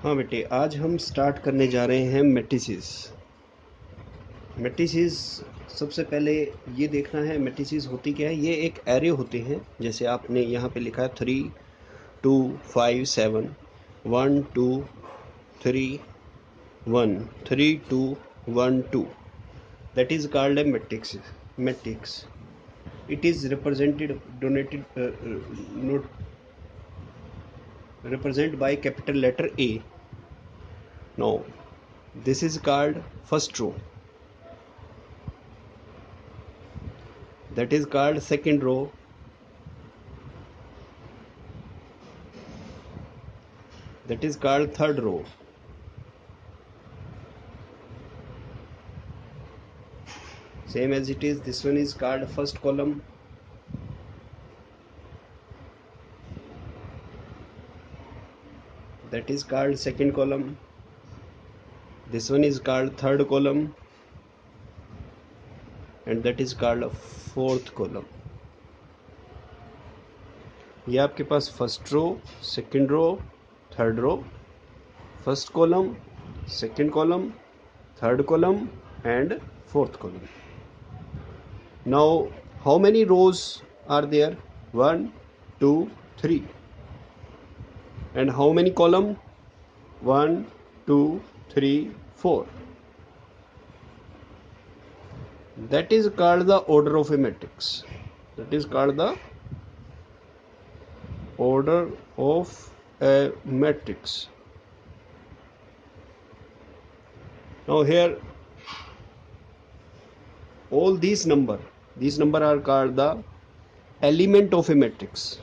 हाँ बेटे, आज हम स्टार्ट करने जा रहे हैं मैट्रिसेस। मैट्रिसेस सबसे पहले ये देखना है मैट्रिसेस होती क्या है। ये एक एरे होते हैं, जैसे आपने यहाँ पे लिखा है 3 2 5 7 1 2 3 1 3 2 1 2। That is called a matrix. Matrix. It is represented not represented by capital letter A. Now this is called first row. That is called second row. That is called third row. Same as it is, this one is called first column. That is called second column. This one is called third column, and that is called fourth column. ये आपके पास first row, second row, third row, first column, second column, third column and fourth column. Now how many rows are there? 1 2 3. And how many column? 1 2 3 4. That is called the order of a matrix. That is called the order of a matrix. Now here all these number are called the element of a matrix.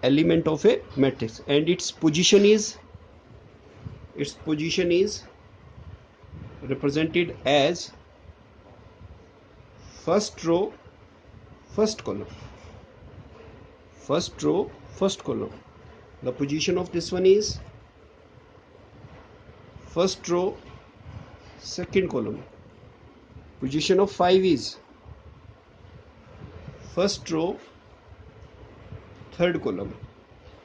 Element of a matrix, and its position is represented as first row, first column. First row, first column. The position of this one is first row, second column. Position of 5 is first row, third column,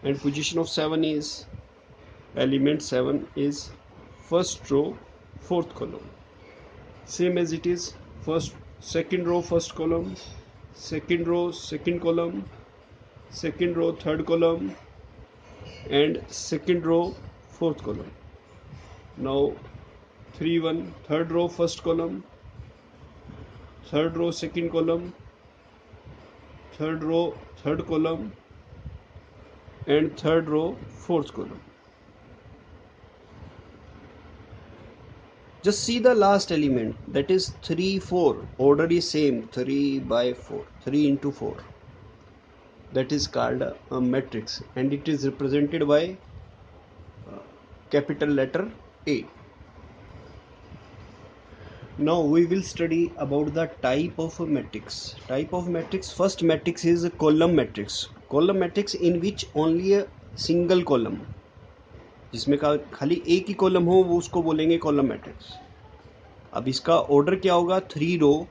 and position of 7 is element 7 is first row, fourth column. Same as it is, first second row, first column, second row, second column, second row, third column, and second row, fourth column. Now 3 1, third row, first column, third row, second column, third row, third column, and third row, fourth column. Just see the last element, that is 3 4. Order is same, 3 by 4, 3 into 4. That is called a matrix, and it is represented by capital letter A. Now we will study about the type of a matrix. Type of matrix, first matrix is a column matrix. Column matrix in which only a single column, जिसमें खाली एक ही column हो, वो उसको बोलेंगे column matrix. अब इसका order क्या होगा? 3 row,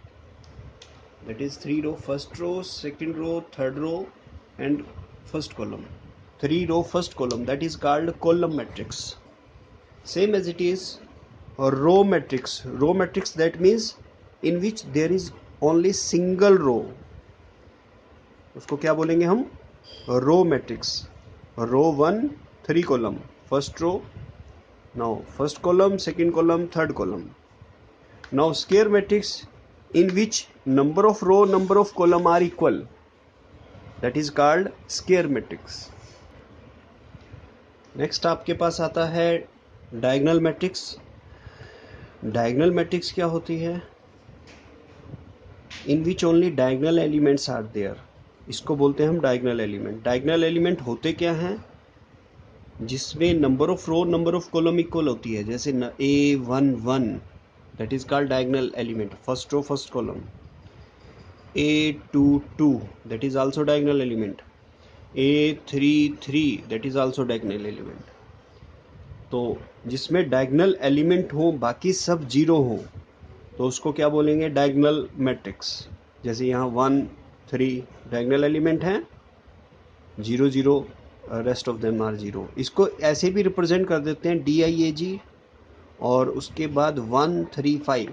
that is 3 row, first row, second row, third row and first column. 3 row, first column, that is called column matrix. Same as it is row matrix. Row matrix, that means in which there is only single row, उसको क्या बोलेंगे हम? row matrix. row 1 3 column, first row, now first column, second column, third column. Now square matrix in which number of row, number of column are equal, that is called square matrix. Next आपके पास आता है diagonal matrix. Diagonal matrix क्या होती है? In which only diagonal elements are there, इसको बोलते हैं हम डायगोनल एलिमेंट. डायगोनल एलिमेंट होते क्या हैं? जिसमें number of row, number of column equal होती है. जैसे A1 1, that is called diagonal element, first row, first column. A2 2, that is also diagonal element. A3 3, that is also diagonal element. तो जिसमें diagonal element हो, बाकी सब zero हो, तो उसको क्या बोलेंगे? Diagonal matrix. जैसे यहाँ 1 3 डायगोनल एलिमेंट हैं, 0 0 rest of them are zero. इसको ऐसे भी रिप्रेजेंट कर देते हैं DIAG और उसके बाद 135।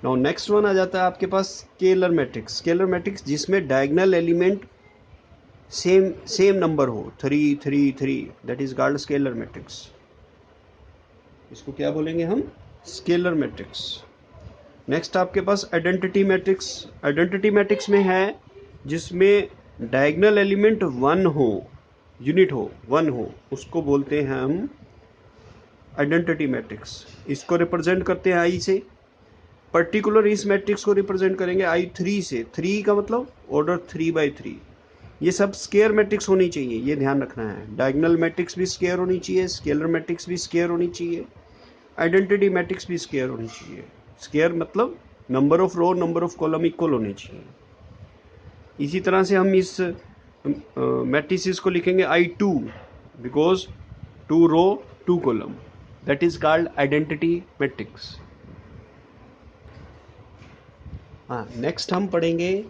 नाउ नेक्स्ट वन आ जाता है आपके पास स्केलर मैट्रिक्स। स्केलर मैट्रिक्स जिसमें डायगोनल एलिमेंट सेम नंबर हो, 3 3 3, that is called scalar matrix. इसको क्या बोलेंगे हम? Scalar matrix. नेक्स्ट आपके पास आइडेंटिटी मैट्रिक्स। आइडेंटिटी मैट्रिक्स में है जिसमें डायगोनल एलिमेंट 1 हो, यूनिट हो, 1 हो, उसको बोलते हैं हम आइडेंटिटी मैट्रिक्स। इसको रिप्रेजेंट करते हैं आई से। पर्टिकुलर इस मैट्रिक्स को रिप्रेजेंट करेंगे I3 से। 3 का मतलब ऑर्डर 3/3। ये सब स्केयर मैट्रिक्स होनी चाहिए, ये ध्यान रखना है। डायगोनल मैट्रिक्स भी स्केयर होनी चाहिए, स्केलर मैट्रिक्स भी स्केयर होनी चाहिए, आइडेंटिटी मैट्रिक्स भी स्केयर होनी चाहिए। स्केयर मतलब number of row number of column equal होने चाहिए। इसी तरह से हम इस मैट्रिसेस को लिखेंगे I2 because 2 row 2 column, that is called identity matrix. हाँ, नेक्स्ट हम पढ़ेंगे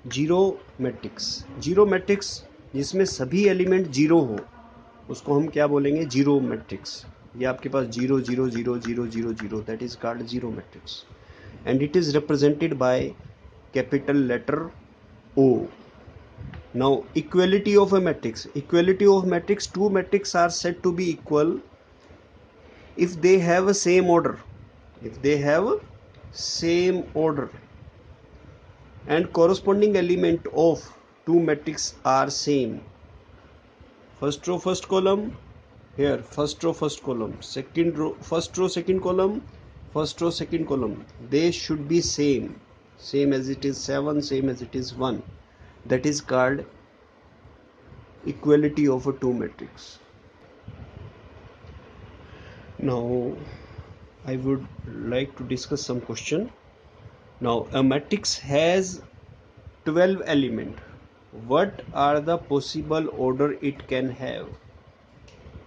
जीरो मैट्रिक्स। जीरो मैट्रिक्स जिसमें सभी एलिमेंट जीरो हो उसको हम क्या बोलेंगे? Zero matrix. ये आपके पास 0 0 0 0 0 0, that is called zero matrix and it is represented by capital letter O. Now equality of a matrix. Equality of matrix, two matrices are said to be equal if they have a same order. If they have same order and corresponding element of two matrices are same. First row first column, here first row first column, second row first row second column, first row second column, they should be same as it is 7, same as it is 1. That is called equality of a two matrix. Now I would like to discuss some question. Now a matrix has 12 element. What are the possible order it can have?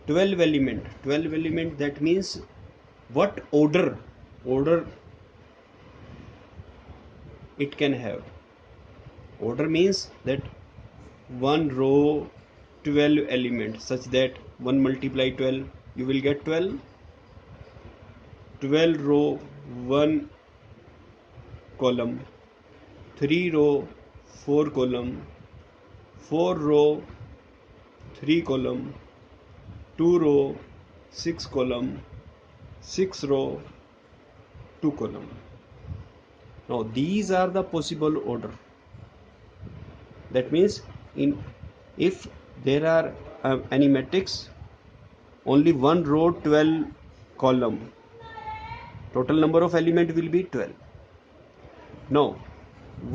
12 element. 12 element, that means what order it can have. Order means that one row 12 element, such that 1 multiply 12 you will get 12. 12 row 1 column, 3 row 4 column, 4 row 3 column, 2 row 6 column, 6 row 2 column. Now these are the possible order. That means if there are any matrix, only one row 12 column, total number of element will be 12. Now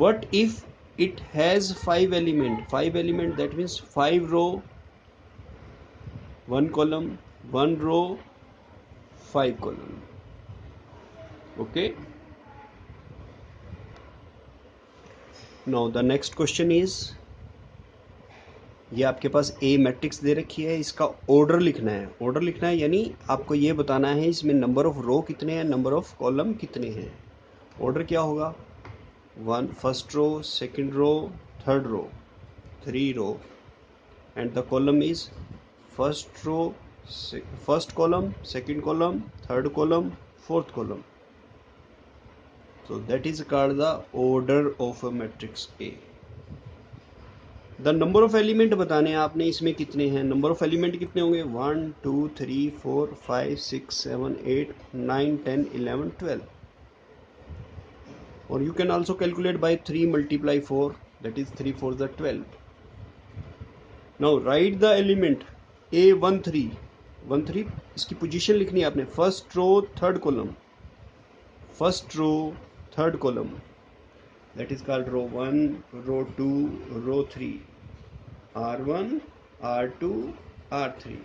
what if it has 5 element? 5 element, that means 5 row 1 column, 1 row 5 column. Okay. Now the next question is, ये आपके पास A matrix दे रखी है, इसका order लिखना है। Order लिखना है यानी आपको ये बताना है इसमें नंबर ऑफ रो कितने हैं, नंबर ऑफ कॉलम कितने हैं। ऑर्डर क्या होगा? 1 first row, second row, third row, 3 row and the column is first row, first column, second column, third column, fourth column. So that is called the order of a matrix A. The number of element बताने हैं आपने इसमें कितने हैं. Number of element कितने होंगे? 1 2 3 4 5 6 7 8 9 10 11 12. Or you can also calculate by 3 multiply 4, that is 3 4 the 12. Now write the element A13. 13 इसकी position लिखनी है आपने. First row third column, first row third column, that is called row 1, row 2, row 3, R1, R2, R3,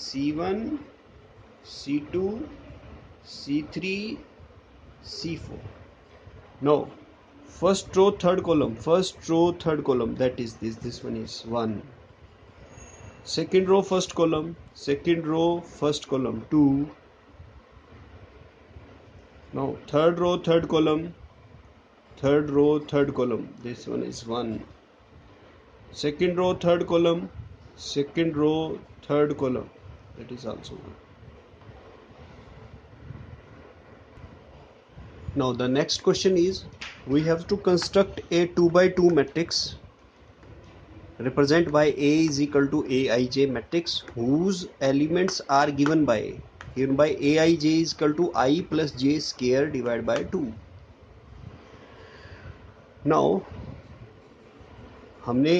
C1, C2, C3, C4. Now first row third column, that is this one is 1. Second row first column, second row first column 2. Now third row third column, this one is 1. second row third column, second row third column, that is also good. Now the next question is, we have to construct a 2 by 2 matrix represent by A is equal to Aij matrix whose elements are given by Aij is equal to I plus j square divided by 2. Now हमने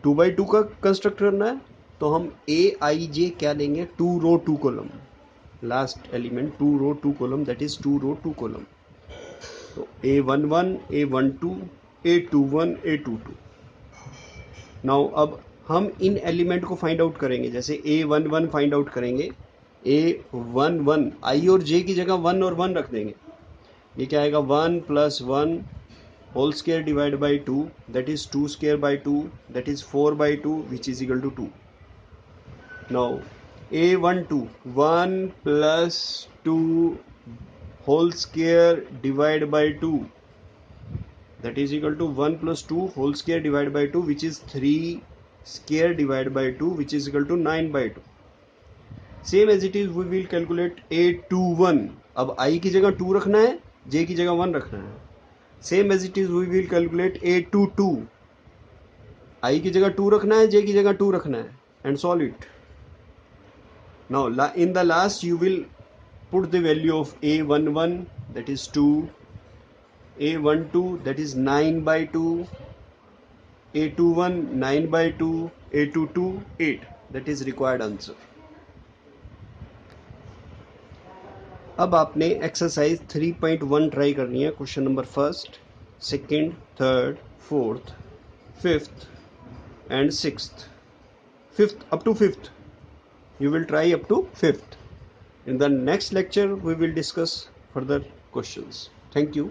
2 by 2 का construct करना है, तो हम Aij क्या लेंगे, 2 row 2 column, last element 2 row 2 column, that is 2 row 2 column. तो A11 A12 A21 A22. Now अब हम इन एलिमेंट को फाइंड आउट करेंगे. जैसे A11 फाइंड आउट करेंगे, A11 I और J की जगह 1 और 1 रख देंगे. ये क्या आएगा, 1 plus 1 whole square divide by 2, that is 2 square by 2, that is 4 by 2 which is equal to 2. Now A12 1 plus 2 whole square divide by 2, that is equal to 1 plus 2 whole square divided by 2 which is 3 square divided by 2 which is equal to 9 by 2. Same as it is we will calculate A21. अब I की जगह 2 रखना है, J की जगह 1 रखना है. Same as it is we will calculate A22. I की जगह 2 रखना है, J की जगह 2 रखना है and solve it. Now in the last you will put the value of A11 that is 2, A12 that is 9 by 2, A21 9 by 2, A22 8, that is required answer. अब आपने एक्सरसाइज 3.1 ट्राई करनी है. Question number first, second, third, fourth, fifth and sixth. Fifth up to fifth you will try up to fifth. In the next lecture we will discuss further questions. Thank you.